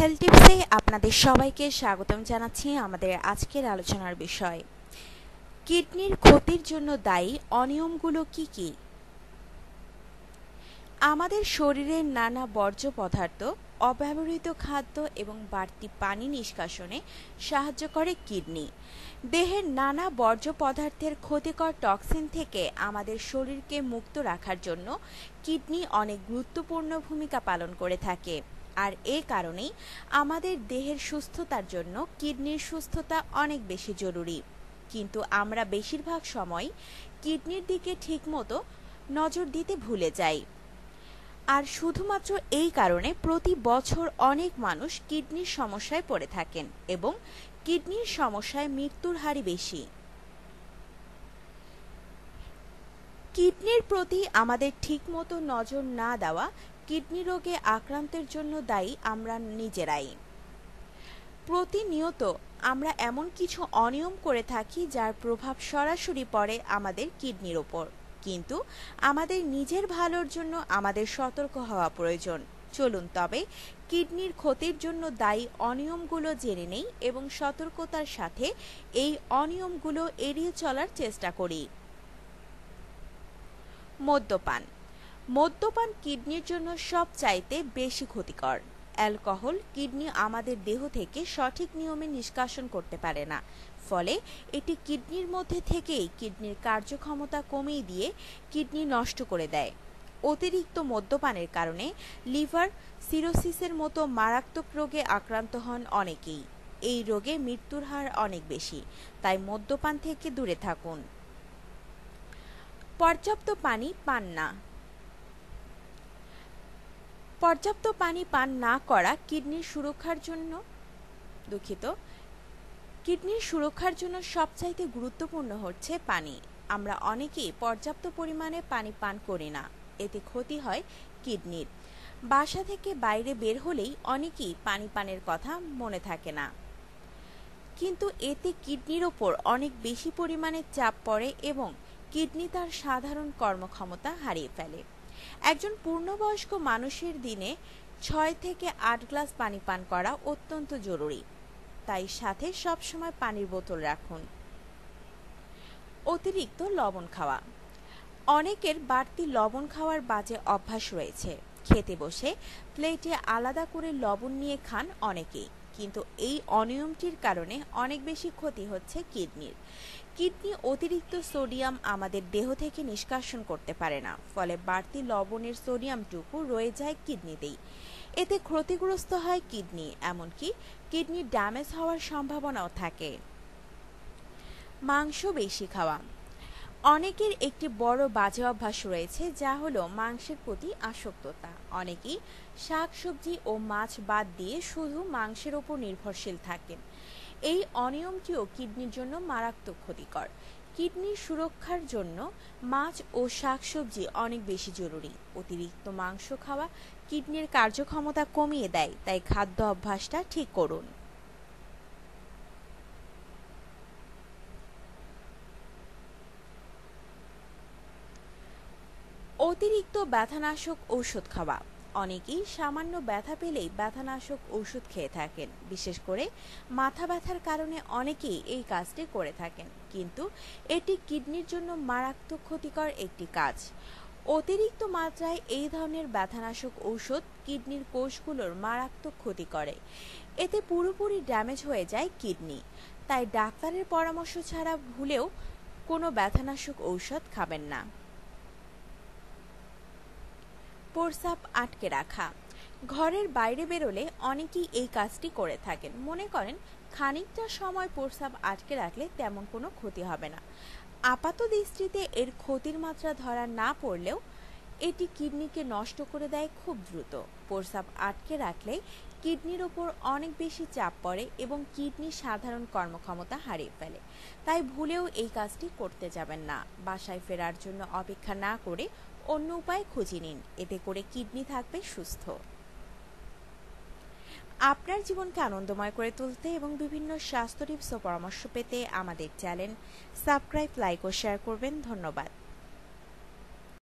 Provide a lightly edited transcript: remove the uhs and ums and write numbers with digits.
Health টিপসে আপনাদের সবাইকে স্বাগতম জানাচ্ছি। আমাদের আজকের আলোচনার বিষয় কিডনির ক্ষতির জন্য দায়ী অনিয়মগুলো কি কি। আমাদের শরীরের নানা বর্জ্য পদার্থ, অব্যবহৃত খাদ্য এবং বাড়তি পানি নিষ্কাশনে সাহায্য করে কিডনি। দেহের নানা বর্জ্য পদার্থের ক্ষতিকর টক্সিন থেকে আমাদের শরীরকে মুক্ত রাখার জন্য কিডনি অনেক গুরুত্বপূর্ণ ভূমিকা পালন করে থাকে। আর এ কারণেই আমাদের দেহের সুস্থতার জন্য কিডনির সুস্থতা অনেক বেশি জরুরি। কিন্তু আমরা বেশিরভাগ সময় কিডনির দিকে ঠিকমতো নজর দিতে ভুলে যাই। আর শুধুমাত্র এই কারণে প্রতি বছর অনেক মানুষ কিডনির সমস্যায় পড়ে থাকেন এবং কিডনির সমস্যায় মৃত্যুর হারই বেশি। কিডনির প্রতি আমাদের ঠিকমতো নজর না দেওয়া কিডনি রোগে আক্রান্তের জন্য দায়ী আমরা নিজেরাই। প্রতিনিয়ত আমরা এমন কিছু অনিয়ম করে থাকি যার প্রভাব সরাসরি পড়ে আমাদের কিডনির ওপর, কিন্তু আমাদের নিজের ভালোর জন্য আমাদের সতর্ক হওয়া প্রয়োজন। চলুন তবে কিডনির ক্ষতির জন্য দায়ী অনিয়মগুলো জেনে নেই এবং সতর্কতার সাথে এই অনিয়মগুলো এড়িয়ে চলার চেষ্টা করি। মদ্যপান কিডনির জন্য সবচাইতে বেশি ক্ষতিকর। অ্যালকোহল কিডনি আমাদের দেহ থেকে সঠিক নিয়মে নিষ্কাশন করতে পারে না, ফলে এটি কিডনির মধ্যে থেকেই কিডনির কার্যক্ষমতা কমিয়ে দিয়ে কিডনি নষ্ট করে দেয়। অতিরিক্ত মদ্যপানের কারণে লিভার সিরোসিসের মতো মারাত্মক রোগে আক্রান্ত হন অনেকেই। এই রোগে মৃত্যুর হার অনেক বেশি, তাই মদ্যপান থেকে দূরে থাকুন। পর্যাপ্ত পানি পান না করা কিডনির সুরক্ষার জন্য সবচাইতে গুরুত্বপূর্ণ হচ্ছে পানি। আমরা অনেকেই পর্যাপ্ত পরিমাণে পানি পান করি না, এতে ক্ষতি হয় কিডনির। বাসা থেকে বাইরে বের হলেই অনেকেই পানি পানের কথা মনে থাকে না, কিন্তু এতে কিডনির ওপর অনেক বেশি পরিমাণে চাপ পড়ে এবং কিডনি তার সাধারণ কর্মক্ষমতা হারিয়ে ফেলে। একজন পূর্ণবয়স্ক মানুষের দিনে 6 থেকে 8 গ্লাস পানি পান করা অত্যন্ত জরুরি, তাই সাথে সবসময় পানির বোতল রাখুন। অতিরিক্ত লবণ খাওয়া। অনেকের বাড়তি লবণ খাওয়ার বাজে অভ্যাস রয়েছে। খেতে বসে প্লেটে আলাদা করে লবণ নিয়ে খান অনেকেই, কিন্তু এই অনিয়মটির কারণে অনেক বেশি ক্ষতি হচ্ছে কিডনির। কিডনি অতিরিক্ত সোডিয়াম আমাদের দেহ থেকে নিষ্কাশন করতে পারে না, ফলে বাড়তি লবণের সোডিয়ামটুকু রয়ে যায় কিডনিতেই। এতে ক্ষতিগ্রস্ত হয় কিডনি, এমনকি কিডনি ড্যামেজ হওয়ার সম্ভাবনাও থাকে। মাংস বেশি খাওয়া। অনেকের একটি বড় বাজে অভ্যাস রয়েছে, যা হলো মাংসের প্রতি আসক্ততা। অনেকেই শাকসবজি ও মাছ বাদ দিয়ে শুধু মাংসের ওপর নির্ভরশীল থাকেন। এই অনিয়মটিও কিডনির জন্য মারাত্মক ক্ষতিকর। কিডনির সুরক্ষার জন্য মাছ ও শাকসবজি অনেক বেশি জরুরি। অতিরিক্ত মাংস খাওয়া কিডনির কার্যক্ষমতা কমিয়ে দেয়, তাই খাদ্য অভ্যাসটা ঠিক করুন। অতিরিক্ত ব্যথানাশক ঔষধ খাওয়া। অনেকেই সামান্য ব্যথা পেলেই ব্যথানাশক ঔষধ খেয়ে থাকেন। বিশেষ করে মাথা ব্যথার কারণে অনেকেই এই কাজটি করে থাকেন, কিন্তু এটি কিডনির জন্য মারাত্মক ক্ষতিকর একটি কাজ। অতিরিক্ত মাত্রায় এই ধরনের ব্যথানাশক ঔষধ কিডনির কোষগুলোর মারাত্মক ক্ষতি করে। এতে পুরোপুরি ড্যামেজ হয়ে যায় কিডনি। তাই ডাক্তারের পরামর্শ ছাড়া ভুলেও কোনো ব্যথানাশক ঔষধ খাবেন না। প্রস্রাব আটকে রাখা। ঘরের বাইরে বেরোলে অনেকেই এই কাজটি করে থাকেন। মনে করেন খানিকটা সময় প্রস্রাব আটকে রাখলে তেমন কোনো ক্ষতি হবে না। আপাত দৃষ্টিতে এর ক্ষতির মাত্রা ধরা না পড়লেও এটি কিডনিকে নষ্ট করে দেয় খুব দ্রুত। প্রস্রাব আটকে রাখলে কিডনির ওপর অনেক বেশি চাপ পড়ে এবং কিডনি সাধারণ কর্মক্ষমতা হারিয়ে ফেলে। তাই ভুলেও এই কাজটি করতে যাবেন না। বাসায় ফেরার জন্য অপেক্ষা না করে অন্য উপায় খুঁজে নিন, এতে করে কিডনি থাকবে সুস্থ। আপনার জীবনকে আনন্দময় করে তুলতে এবং বিভিন্ন স্বাস্থ্য টিপস ও পরামর্শ পেতে আমাদের চ্যানেল সাবস্ক্রাইব, লাইক ও শেয়ার করবেন। ধন্যবাদ।